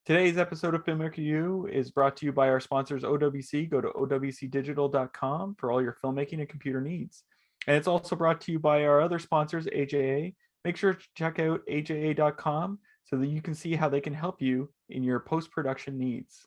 Today's episode of Filmmaker U is brought to you by our sponsors OWC. Go to owcdigital.com for all your filmmaking and computer needs. And it's also brought to you by our other sponsors, AJA. Make sure to check out aja.com so that you can see how they can help you in your post-production needs.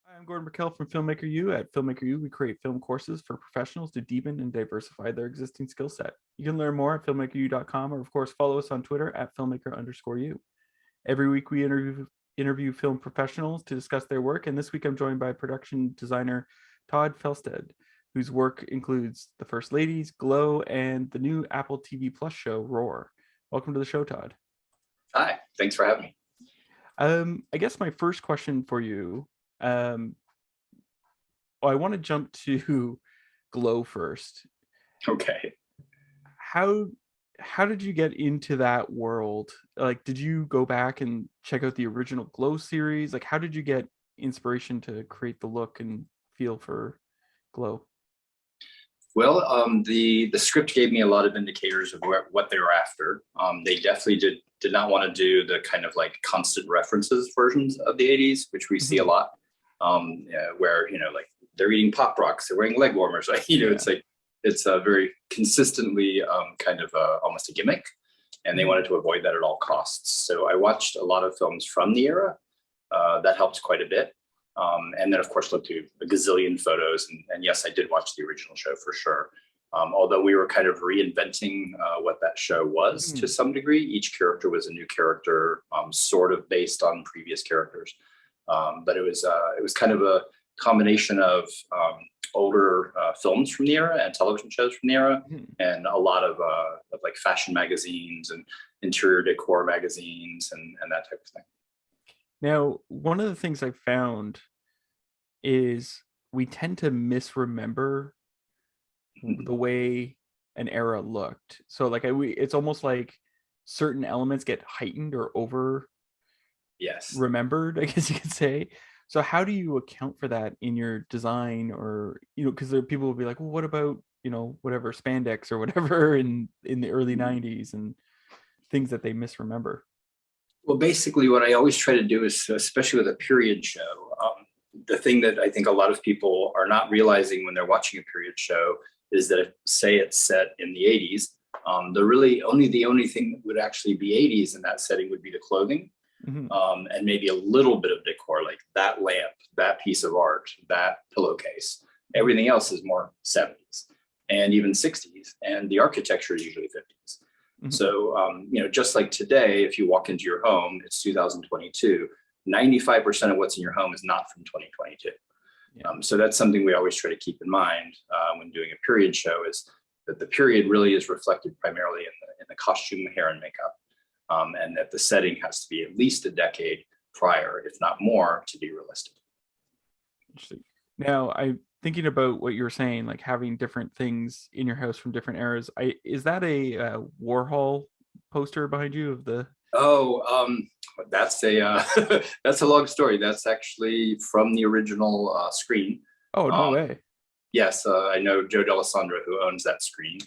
Hi, I'm Gordon Burkell from Filmmaker U. At Filmmaker U, we create film courses for professionals to deepen and diversify their existing skill set. You can learn more at filmmakeru.com, or of course, follow us on Twitter at filmmaker_u. Every week we interview film professionals to discuss their work, and this week I'm joined by production designer Todd Fjelsted, whose work includes The First Ladies, Glow, and the new Apple TV Plus show, Roar. Welcome to the show, Todd. Hi, thanks for having me. I guess my first question for you, I want to jump to Glow first. Okay. How did you get into that world? Like, did you go back and check out the original Glow series? Like, how did you get inspiration to create the look and feel for Glow? Well, the script gave me a lot of indicators of what they were after. They definitely did not want to do the kind of like constant references versions of the 80s, which we see a lot, where, like they're eating Pop Rocks, they're wearing leg warmers. Like, it's a very consistently kind of almost a gimmick, and they wanted to avoid that at all costs. So I watched a lot of films from the era. That helped quite a bit. And then, of course, looked through a gazillion photos. And yes, I did watch the original show for sure. Although we were kind of reinventing what that show was to some degree. Each character was a new character, sort of based on previous characters. But it was kind of a combination of older films from the era and television shows from the era, and a lot of like fashion magazines and interior decor magazines and that type of thing. Now, one of the things I found is we tend to misremember the way an era looked. So like it's almost like certain elements get heightened or over remembered, I guess you could say. So how do you account for that in your design? Or, because there people will be like, well, what about, whatever spandex or whatever in the early 90s and things that they misremember? Well, basically what I always try to do is, especially with a period show, the thing that I think a lot of people are not realizing when they're watching a period show is that if, say, it's set in the 80s, the only thing that would actually be 80s in that setting would be the clothing. And maybe a little bit of decor, like that lamp, that piece of art, that pillowcase. Everything else is more 70s and even 60s, and the architecture is usually 50s. So, just like today, if you walk into your home, it's 2022, 95% of what's in your home is not from 2022. So that's something we always try to keep in mind when doing a period show, is that the period really is reflected primarily in the costume, hair, and makeup. And that the setting has to be at least a decade prior, if not more, to be realistic. Interesting. Now, I'm thinking about what you were saying, like having different things in your house from different eras. Is that a Warhol poster behind you of the? Oh, that's a that's a long story. That's actually from the original screen. Oh, no way. Yes, I know Joe D'Alessandro, who owns that screen.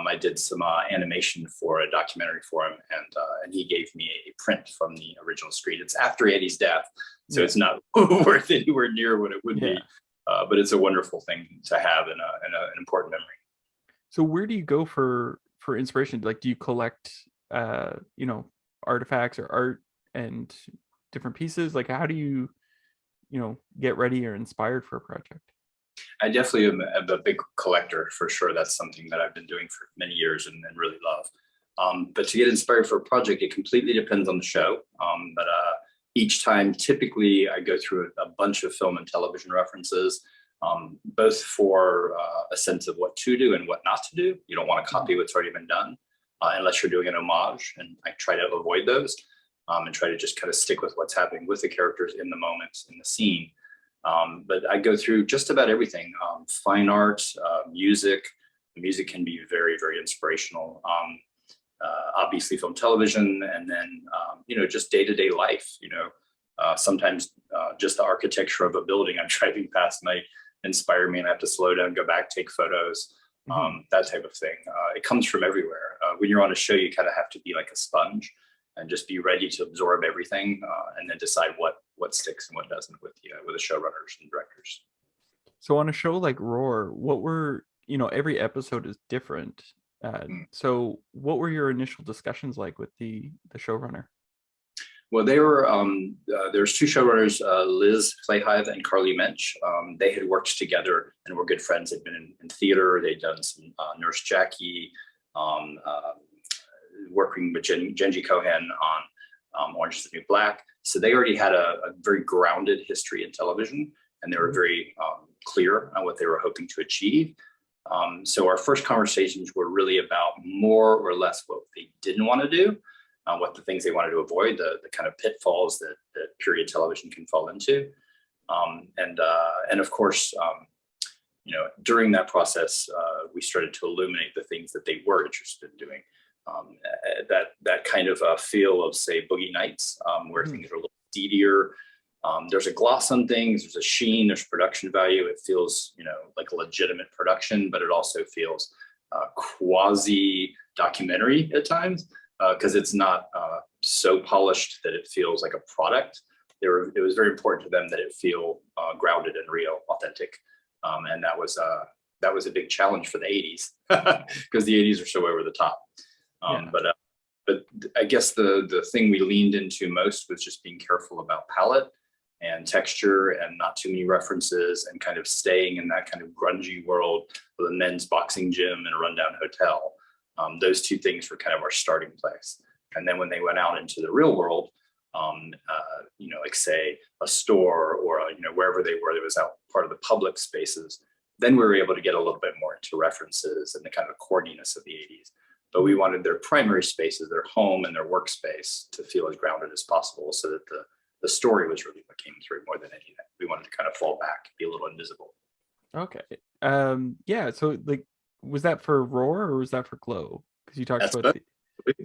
I did some animation for a documentary for him, and he gave me a print from the original screen. It's after Eddie's death, so it's not worth anywhere near what it would be, but it's a wonderful thing to have and an important memory. So where do you go for inspiration? Like, do you collect, artifacts or art and different pieces? Like, how do you, get ready or inspired for a project? I definitely am a big collector, for sure. That's something that I've been doing for many years and really love. But to get inspired for a project, it completely depends on the show. But each time, typically, I go through a bunch of film and television references, both for a sense of what to do and what not to do. You don't want to copy what's already been done unless you're doing an homage, and I try to avoid those and try to just kind of stick with what's happening with the characters in the moment, in the scene. But I go through just about everything, fine art, music. The music can be very, very inspirational. Obviously film, television, and then, just day-to-day life, sometimes just the architecture of a building I'm driving past might inspire me and I have to slow down, go back, take photos, that type of thing. It comes from everywhere. When you're on a show, you kind of have to be like a sponge. and just be ready to absorb everything, and then decide what sticks and what doesn't with the showrunners and directors. So on a show like Roar, what were, every episode is different. So what were your initial discussions like with the showrunner? Well, they were, there's two showrunners, Liz Playhive and Carly Mensch. They had worked together and were good friends. They'd been in theater. They'd done some Nurse Jackie, working with Genji Cohen on Orange is the New Black. So they already had a very grounded history in television, and they were very clear on what they were hoping to achieve. So our first conversations were really about more or less what they didn't want to do, what the things they wanted to avoid, the kind of pitfalls that period television can fall into. And of course, during that process, we started to illuminate the things that they were interested in doing. That kind of feel of, say, Boogie Nights, where things are a little seedier. There's a gloss on things, there's a sheen, there's production value. It feels, like a legitimate production, but it also feels quasi documentary at times, because it's not so polished that it feels like a product. It was very important to them that it feel grounded and real, authentic, and that was a big challenge for the 80s, because the 80s are so over the top. But I guess the thing we leaned into most was just being careful about palette and texture and not too many references, and kind of staying in that kind of grungy world with a men's boxing gym and a rundown hotel. Those two things were kind of our starting place. And then when they went out into the real world, like say a store or wherever they were, that was out part of the public spaces, then we were able to get a little bit more into references and the kind of corniness of the 80s. But we wanted their primary spaces, their home and their workspace, to feel as grounded as possible, so that the story was really what came through more than anything. We wanted to kind of fall back, be a little invisible. Okay. Yeah. So like, was that for Roar or was that for Glow? Because you talked about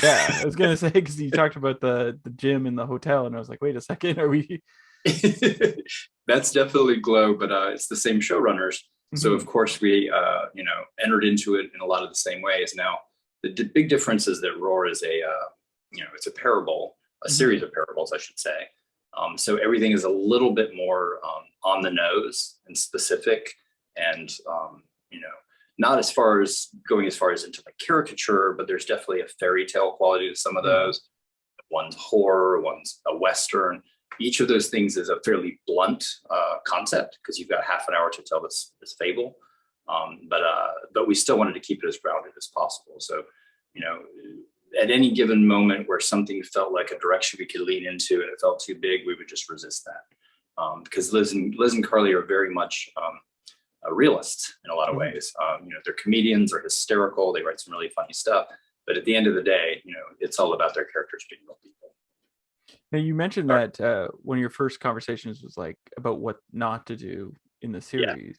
yeah, I was gonna say, because you talked about the gym and the hotel, and I was like, wait a second, are we? That's definitely Glow, but it's the same showrunners. So of course we entered into it in a lot of the same ways. Now the big difference is that Roar is it's a parable, a series of parables, I should say. So everything is a little bit more on the nose and specific, and not as far as into like caricature, but there's definitely a fairy tale quality to some of those. One's horror, one's a Western. Each of those things is a fairly blunt concept, because you've got half an hour to tell this fable. But we still wanted to keep it as grounded as possible. So, at any given moment where something felt like a direction we could lean into and it felt too big, we would just resist that. Because Liz and Carly are very much realists in a lot of ways. They're comedians, they're hysterical, they write some really funny stuff. But at the end of the day, it's all about their characters being real people. Now, you mentioned that one of your first conversations was like about what not to do in the series. Yeah.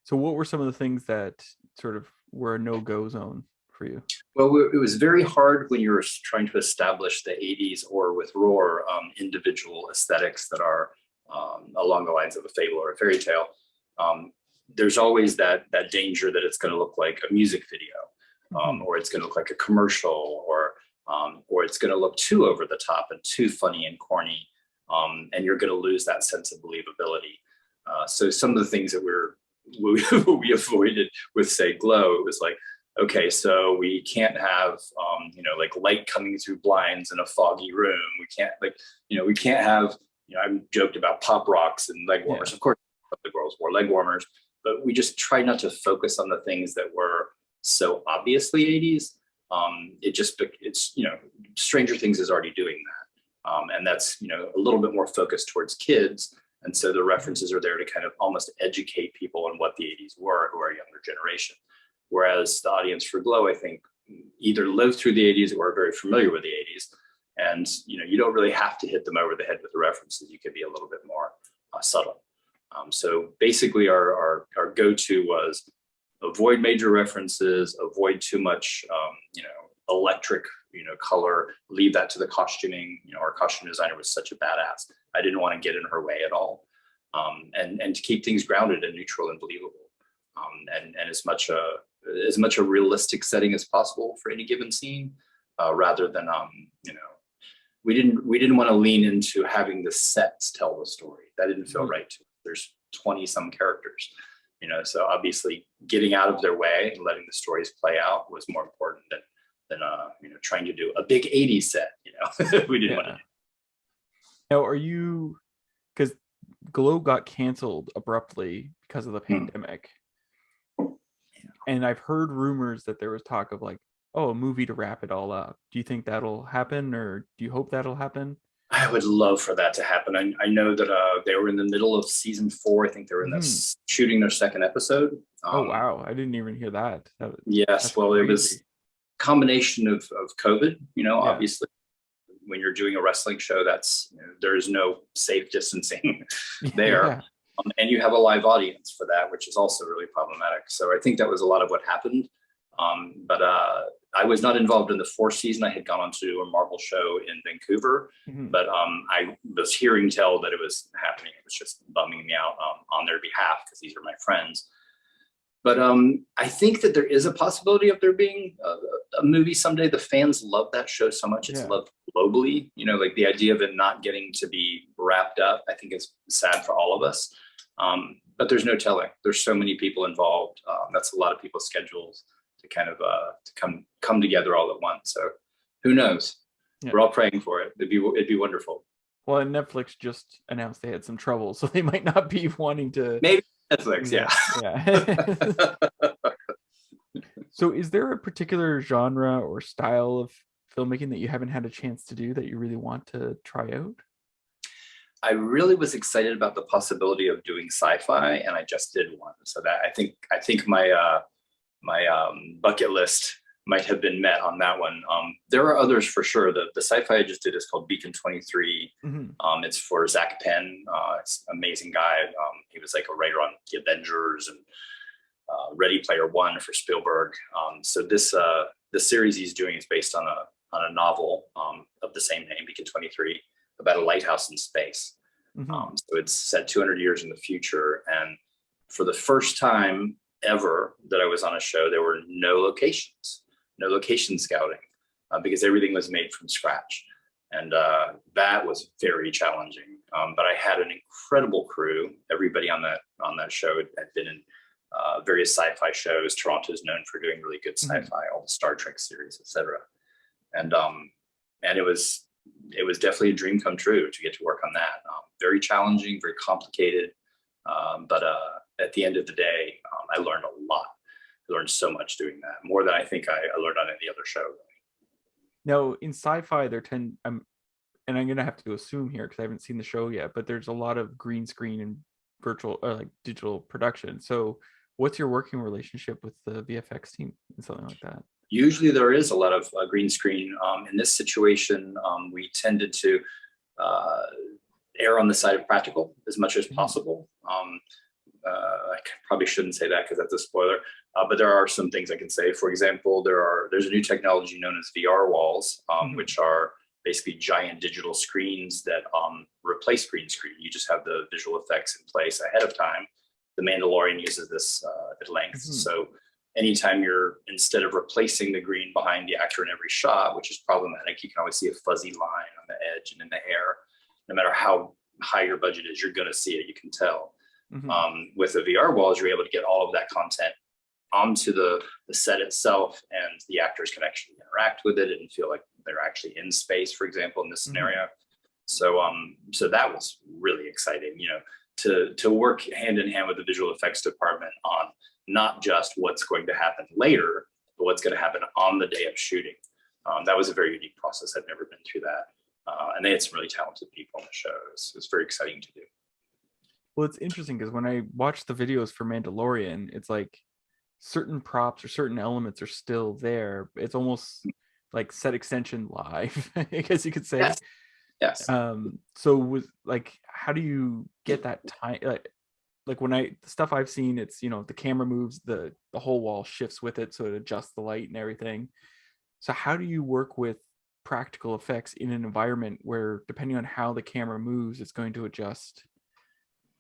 So what were some of the things that sort of were a no-go zone for you? Well, it was very hard when you're trying to establish the 80s, or with Roar, individual aesthetics that are along the lines of a fable or a fairy tale. There's always that danger that it's going to look like a music video, or it's going to look like a commercial, or it's going to look too over the top and too funny and corny, and you're going to lose that sense of believability. So some of the things that we avoided with, say, Glow, it was like, okay, so we can't have like light coming through blinds in a foggy room. We can't have I joked about pop rocks and leg warmers. Yeah. Of course, the girls wore leg warmers, but we just tried not to focus on the things that were so obviously 80s. It's Stranger Things is already doing that, and that's a little bit more focused towards kids, and so the references are there to kind of almost educate people on what the 80s were, who are a younger generation. Whereas the audience for Glow, I think, either lived through the 80s or are very familiar with the 80s, and you don't really have to hit them over the head with the references. You could be a little bit more subtle. So basically, our go-to was avoid major references, avoid too much, electric, color. Leave that to the costuming. Our costume designer was such a badass. I didn't want to get in her way at all, and to keep things grounded and neutral and believable, and as much a realistic setting as possible for any given scene, rather than we didn't want to lean into having the sets tell the story. That didn't feel right to us. There's 20 some characters, so obviously getting out of their way and letting the stories play out was more important than trying to do a big 80s set. We didn't want to do. Now, are you, because Glow got canceled abruptly because of the pandemic, and I've heard rumors that there was talk of like, a movie to wrap it all up. Do you think that'll happen, or do you hope that'll happen? I would love for that to happen. I know that they were in the middle of season 4. I think they were in this shooting their second episode. Oh wow, I didn't even hear that. Yes, well, crazy. It was a combination of COVID. Obviously, when you're doing a wrestling show, that's there is no safe distancing there. Yeah. And you have a live audience for that, which is also really problematic. So I think that was a lot of what happened. But I was not involved in the 4th season. I had gone on to do a Marvel show in Vancouver, but I was hearing tell that it was happening. It was just bumming me out on their behalf because these are my friends. But I think that there is a possibility of there being a movie someday. The fans love that show so much. It's loved globally. Like the idea of it not getting to be wrapped up, I think is sad for all of us. But there's no telling. There's so many people involved. That's a lot of people's schedules to kind of to come together all at once. So who knows? Yeah. We're all praying for it. It'd be wonderful. Well, and Netflix just announced they had some trouble, so they might not be wanting to. Maybe Netflix, yeah. So is there a particular genre or style of filmmaking that you haven't had a chance to do that you really want to try out? I really was excited about the possibility of doing sci-fi, and I just did one. So that I think my bucket list might have been met on that one. There are others for sure. The sci-fi I just did is called Beacon 23. It's for Zach Penn. It's an amazing guy. He was like a writer on The Avengers and Ready Player One for Spielberg. So the series he's doing is based on a novel of the same name, Beacon 23, about a lighthouse in space. So it's set 200 years in the future. And for the first time ever that I was on a show, there were no location scouting because everything was made from scratch. And that was very challenging. But I had an incredible crew. Everybody on that show had been in various sci-fi shows. Toronto's known for doing really good sci-fi, all the Star Trek series, etc. And it was definitely a dream come true to get to work on that. Very challenging, very complicated. But at the end of the day, I learned a lot. I learned so much doing that, more than I think I learned on any other show. Now, in sci-fi, and I'm going to have to assume here because I haven't seen the show yet, but there's a lot of green screen and virtual or like digital production. So what's your working relationship with the VFX team and something like that? Usually there is a lot of green screen. In this situation, we tended to err on the side of practical as much as possible. I probably shouldn't say that because that's a spoiler, but there are some things I can say. For example, there's a new technology known as VR walls, which are basically giant digital screens that replace green screen. You just have the visual effects in place ahead of time. The Mandalorian uses this at length. So anytime instead of replacing the green behind the actor in every shot, which is problematic, you can always see a fuzzy line on the edge and in the hair. No matter how high your budget is, you're going to see it. You can tell. With the VR walls, you're able to get all of that content onto the set itself, and the actors can actually interact with it and feel like they're actually in space, for example, in this scenario. So that was really exciting, to work hand in hand with the visual effects department on not just what's going to happen later, but what's going to happen on the day of shooting. That was a very unique process. I've never been through that. And they had some really talented people on the show. It was very exciting to do. Well, it's interesting because when I watch the videos for Mandalorian, it's like certain props or certain elements are still there. It's almost like set extension live, I guess you could say. Yes. So with like, how do you get that time? Like when the stuff I've seen, it's, the camera moves, the whole wall shifts with it. So it adjusts the light and everything. So how do you work with practical effects in an environment where, depending on how the camera moves, it's going to adjust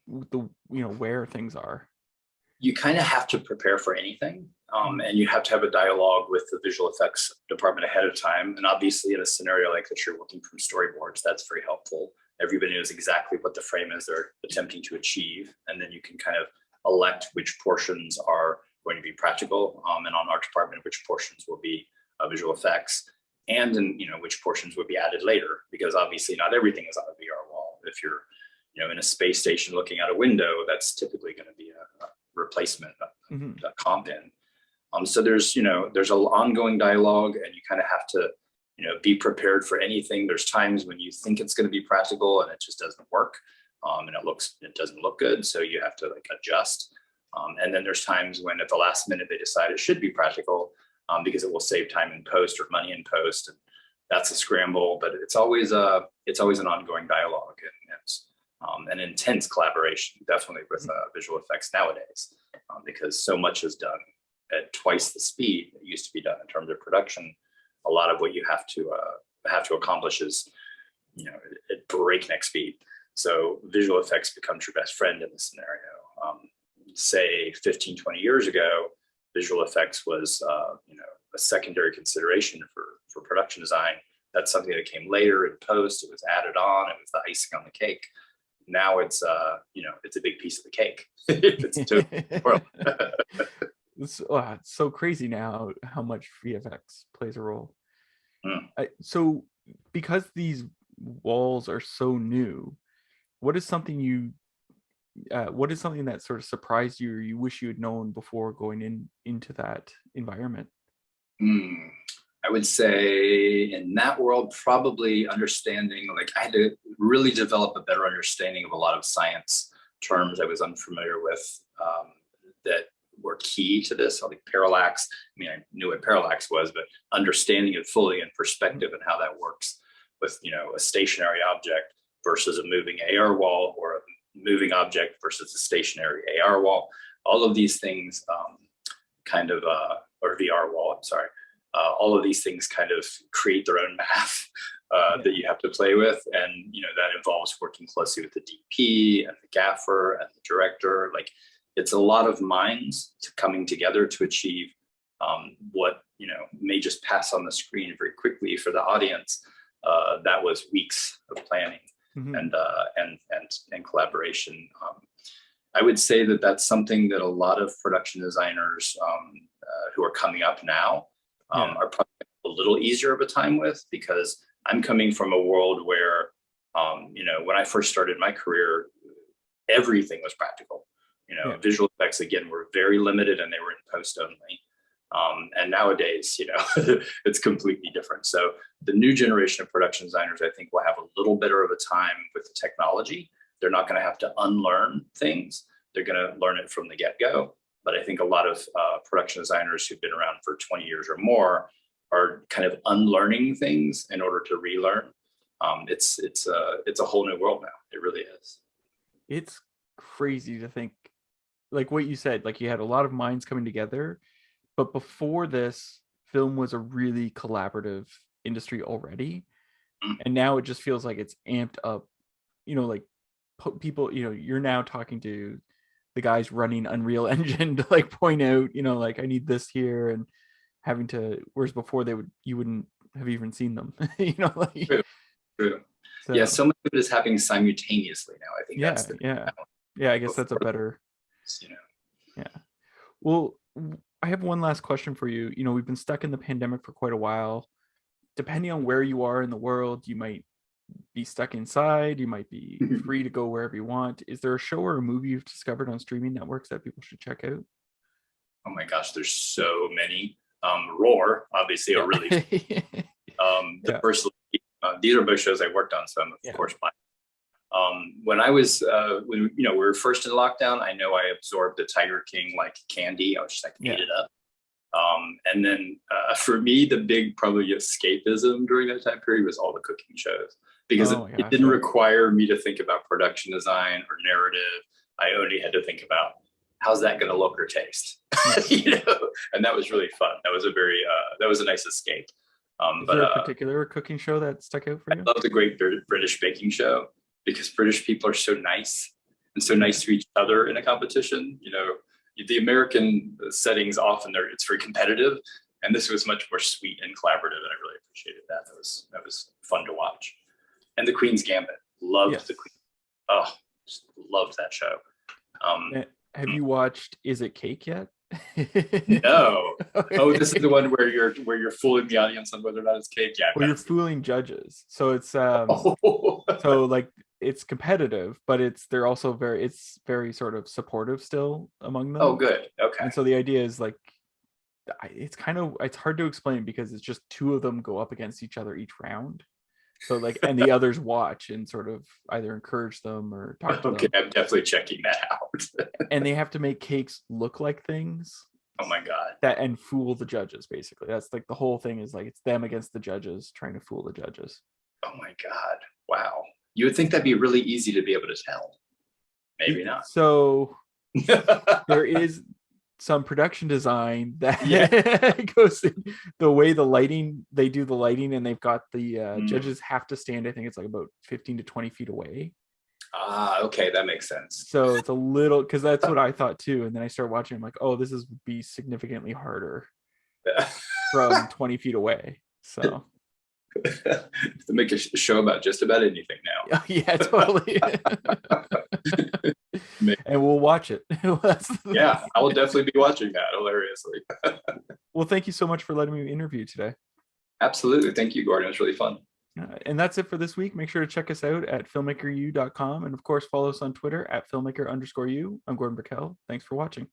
where things are? You kind of have to prepare for anything. And you have to have a dialogue with the visual effects department ahead of time. And obviously in a scenario like that, you're working from storyboards, that's very helpful. Everybody knows exactly what the frame is they're attempting to achieve. And then you can kind of elect which portions are going to be practical, and on our department, which portions will be visual effects, and then, which portions would be added later, because obviously not everything is on a VR wall. If you're, in a space station looking out a window, that's typically going to be a replacement, a comp in. So there's an ongoing dialogue, and you kind of have to, be prepared for anything. There's times when you think it's going to be practical and it just doesn't work, and it doesn't look good. So you have to like adjust. And then there's times when at the last minute they decide it should be practical, because it will save time in post or money in post, and that's a scramble. But it's always an ongoing dialogue, and it's an intense collaboration, definitely with visual effects nowadays, because so much is done at twice the speed it used to be done in terms of production. A lot of what you have to accomplish is, at breakneck speed. So visual effects becomes your best friend in this scenario. Say 15, 20 years ago, visual effects was, a secondary consideration for production design. That's something that came later in post. It was added on. It was the icing on the cake. Now it's, it's a big piece of the cake. It's a total world. It's so crazy now how much VFX plays a role. So because these walls are so new, what is something that sort of surprised you, or you wish you had known before going into that environment? I would say in that world, probably understanding, like I had to really develop a better understanding of a lot of science terms I was unfamiliar with, that were key to this, like parallax. I mean, I knew what parallax was, but understanding it fully in perspective and how that works with, a stationary object versus a moving AR wall, or a moving object versus a stationary AR wall. All of these things or VR wall, I'm sorry. All of these things kind of create their own math that you have to play with. And, that involves working closely with the DP and the gaffer and the director. Like, it's a lot of minds coming together to achieve what, may just pass on the screen very quickly for the audience. That was weeks of planning and collaboration. I would say that that's something that a lot of production designers who are coming up now are probably a little easier of a time with, because I'm coming from a world where, when I first started my career, everything was practical. Visual effects, again, were very limited, and they were in post only. And nowadays, it's completely different. So the new generation of production designers, I think, will have a little better of a time with the technology. They're not going to have to unlearn things. They're going to learn it from the get-go. But I think a lot of production designers who've been around for 20 years or more are kind of unlearning things in order to relearn. It's a whole new world now. It really is. It's crazy to think, like what you said, like you had a lot of minds coming together, but before this, film was a really collaborative industry already. And now it just feels like it's amped up, like people, you're now talking to the guys running Unreal Engine to like point out, like I need this here, and having to, whereas before you wouldn't have even seen them, like. True. So. Yeah, so much of it is happening simultaneously now. I think that's I guess that's a better, Yeah. Well, I have one last question for you. We've been stuck in the pandemic for quite a while. Depending on where you are in the world, you might be stuck inside, you might be free to go wherever you want. Is there a show or a movie you've discovered on streaming networks that people should check out? Oh my gosh, there's so many. Roar, obviously, a really the first. These are both shows I worked on, so I'm of course biased. When I was when we were first in lockdown, I know I absorbed the Tiger King like candy. I was just like ate it up. And then for me, the big probably escapism during that time period was all the cooking shows, because it didn't require me to think about production design or narrative. I only had to think about how's that going to look or taste, and that was really fun. That was a nice escape. Is there a particular cooking show that stuck out for you? I love the Great British Baking Show, because British people are so nice and so nice to each other in a competition. The American settings often it's very competitive, and this was much more sweet and collaborative, and I really appreciated that. That was fun to watch. And the Queen's Gambit, loved the Queen. Oh, just loved that show. Have you watched Is It Cake yet? No. Oh, this is the one where you're fooling the audience on whether or not it's cake. Yeah. Well, you're fooling judges. So it's so like it's competitive, but they're also very sort of supportive still among them. Oh, good. Okay. And so the idea is like it's hard to explain because it's just two of them go up against each other each round. So like, and the others watch and sort of either encourage them or talk to them. Okay, I'm definitely checking that out. And they have to make cakes look like things. Oh my God. And fool the judges, basically. That's like the whole thing is like it's them against the judges trying to fool the judges. Oh my God. Wow. You would think that'd be really easy to be able to tell. Maybe not. So there is some production design that goes in the way they do the lighting, and they've got the judges have to stand, I think it's like about 15 to 20 feet away. Okay, that makes sense. So it's a little, because that's what I thought too, and then I started watching, I'm like, oh, this is be significantly harder from 20 feet away. So to make a show about just about anything now. Yeah, totally. And we'll watch it. Yeah, I will definitely be watching that hilariously. Well, thank you so much for letting me interview today. Absolutely. Thank you, Gordon. It was really fun. And that's it for this week. Make sure to check us out at filmmakeru.com. And of course, follow us on Twitter at filmmaker_u. I'm Gordon Brickell. Thanks for watching.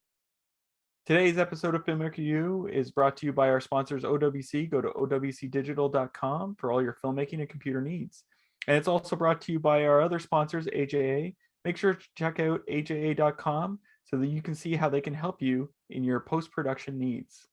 Today's episode of Filmmaker U is brought to you by our sponsors, OWC. Go to owcdigital.com for all your filmmaking and computer needs. And it's also brought to you by our other sponsors, AJA. Make sure to check out aja.com so that you can see how they can help you in your post-production needs.